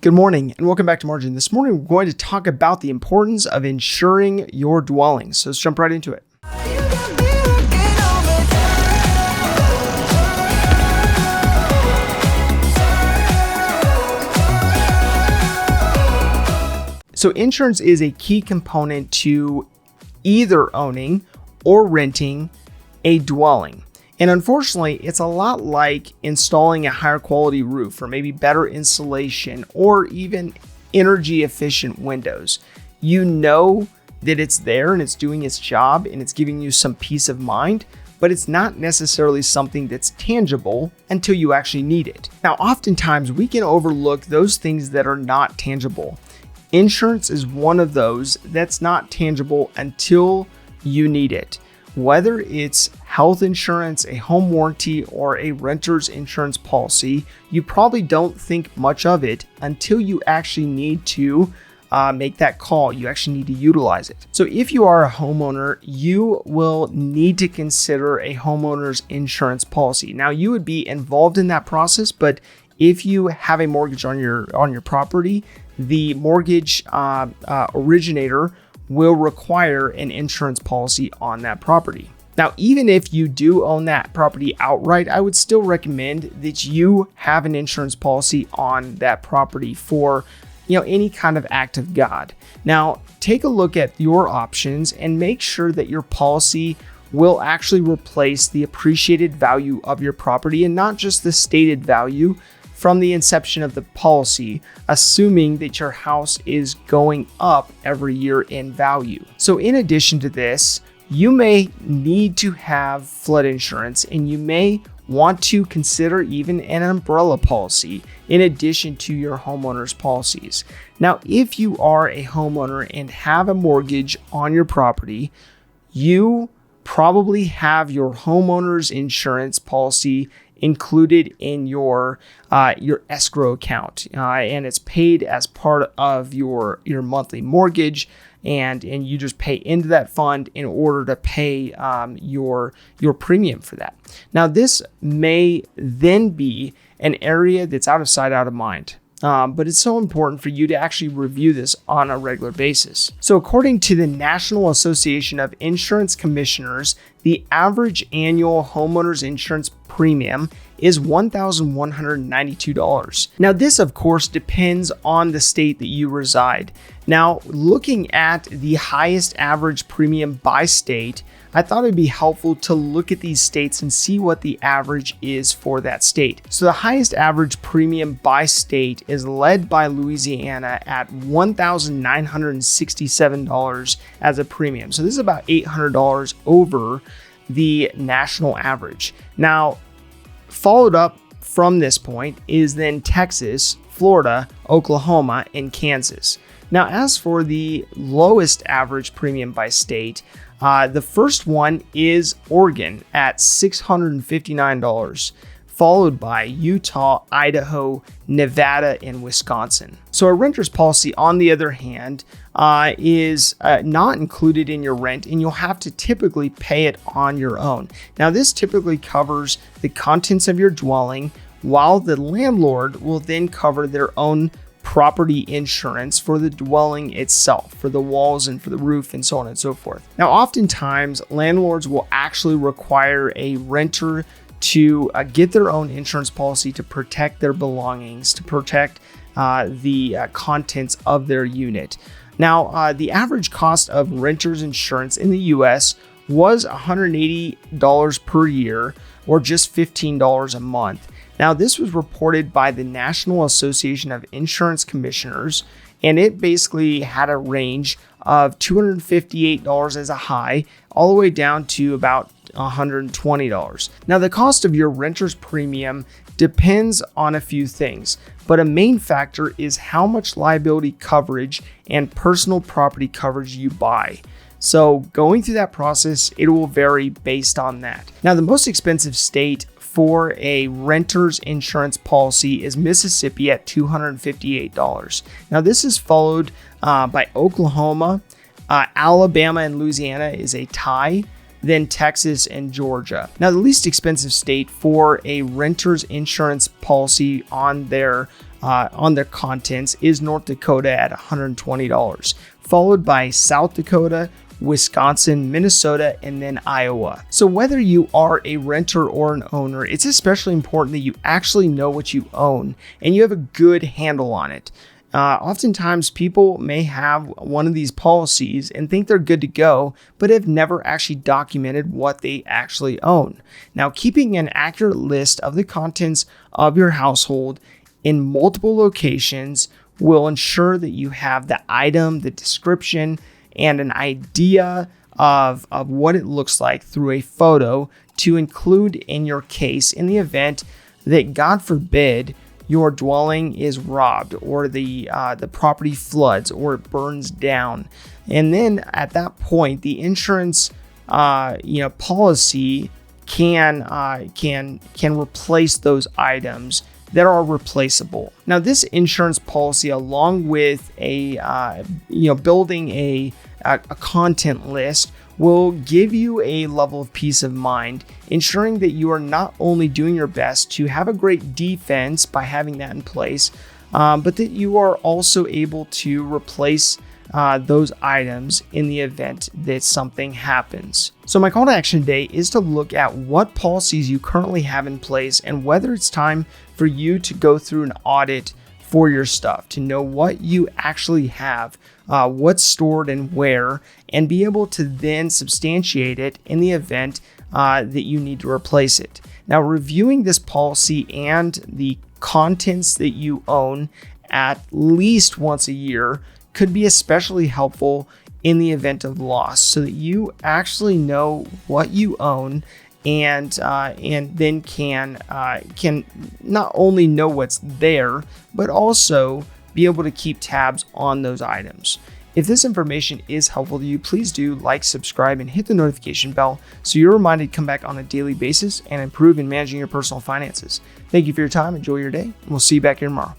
Good morning and welcome back to Margin. This morning we're going to talk about the importance of insuring your dwelling. So let's jump right into it. So insurance is a key component to either owning or renting a dwelling. And unfortunately, it's a lot like installing a higher quality roof or maybe better insulation or even energy efficient windows. You know that it's there and it's doing its job and it's giving you some peace of mind, but it's not necessarily something that's tangible until you actually need it. Now, oftentimes we can overlook those things that are not tangible. Insurance is one of those that's not tangible until you need it. Whether it's health insurance, a home warranty, or a renter's insurance policy, you probably don't think much of it until you actually need to make that call. You actually need to utilize it. So if you are a homeowner, you will need to consider a homeowner's insurance policy. Now, you would be involved in that process, but if you have a mortgage on your property, the mortgage originator will require an insurance policy on that property. Now, even if you do own that property outright, I would still recommend that you have an insurance policy on that property for, any kind of act of God. Now, take a look at your options and make sure that your policy will actually replace the appreciated value of your property and not just the stated value from the inception of the policy, assuming that your house is going up every year in value. So in addition to this, you may need to have flood insurance and you may want to consider even an umbrella policy in addition to your homeowner's policies. Now, if you are a homeowner and have a mortgage on your property, you probably have your homeowner's insurance policy included in your escrow account, and it's paid as part of your monthly mortgage, and you just pay into that fund in order to pay your premium for that. Now, this may then be an area that's out of sight, out of mind. But it's so important for you to actually review this on a regular basis. So according to the National Association of Insurance Commissioners, the average annual homeowner's insurance premium is $1,192. Now, this, of course, depends on the state that you reside. Now, looking at the highest average premium by state, I thought it'd be helpful to look at these states and see what the average is for that state. So the highest average premium by state is led by Louisiana at $1,967 as a premium. So this is about $800 over the national average. Now, followed up from this point is then Texas, Florida, Oklahoma, and Kansas. Now, as for the lowest average premium by state, the first one is Oregon at $659, followed by Utah, Idaho, Nevada, and Wisconsin. So a renter's policy, on the other hand, is not included in your rent, and you'll have to typically pay it on your own. Now, this typically covers the contents of your dwelling, while the landlord will then cover their own property insurance for the dwelling itself, for the walls and for the roof and so on and so forth. Now, oftentimes landlords will actually require a renter to get their own insurance policy to protect their belongings, to protect the contents of their unit. Now, the average cost of renter's insurance in the US was $180 per year, or just $15 a month. Now, this was reported by the National Association of Insurance Commissioners, and it basically had a range of $258 as a high, all the way down to about $120. Now, the cost of your renter's premium depends on a few things, but a main factor is how much liability coverage and personal property coverage you buy. So going through that process, it will vary based on that. Now, the most expensive state for a renter's insurance policy is Mississippi at $258. Now, this is followed by Oklahoma, Alabama, and Louisiana is a tie, then Texas and Georgia. Now, the least expensive state for a renter's insurance policy on their on their contents is North Dakota at $120, followed by South Dakota, Wisconsin, Minnesota, and then Iowa. So whether you are a renter or an owner, it's especially important that you actually know what you own and you have a good handle on it. Oftentimes people may have one of these policies and think they're good to go, but have never actually documented what they actually own. Now, keeping an accurate list of the contents of your household in multiple locations will ensure that you have the item, the description, and an idea of what it looks like through a photo to include in your case in the event that, God forbid, your dwelling is robbed or the property floods or it burns down. And then at that point, the insurance policy can replace those items that are replaceable. Now, this insurance policy, along with building a content list, will give you a level of peace of mind, ensuring that you are not only doing your best to have a great defense by having that in place, but that you are also able to replace those items in the event that something happens. So my call to action today is to look at what policies you currently have in place and whether it's time for you to go through an audit for your stuff, to know what you actually have, what's stored and where, and be able to then substantiate it in the event that you need to replace it. Now, reviewing this policy and the contents that you own at least once a year could be especially helpful in the event of loss, so that you actually know what you own and then can not only know what's there, but also be able to keep tabs on those items. If this information is helpful to you, please do like, subscribe, and hit the notification bell so you're reminded to come back on a daily basis and improve in managing your personal finances. Thank you for your time. Enjoy your day, and we'll see you back here tomorrow.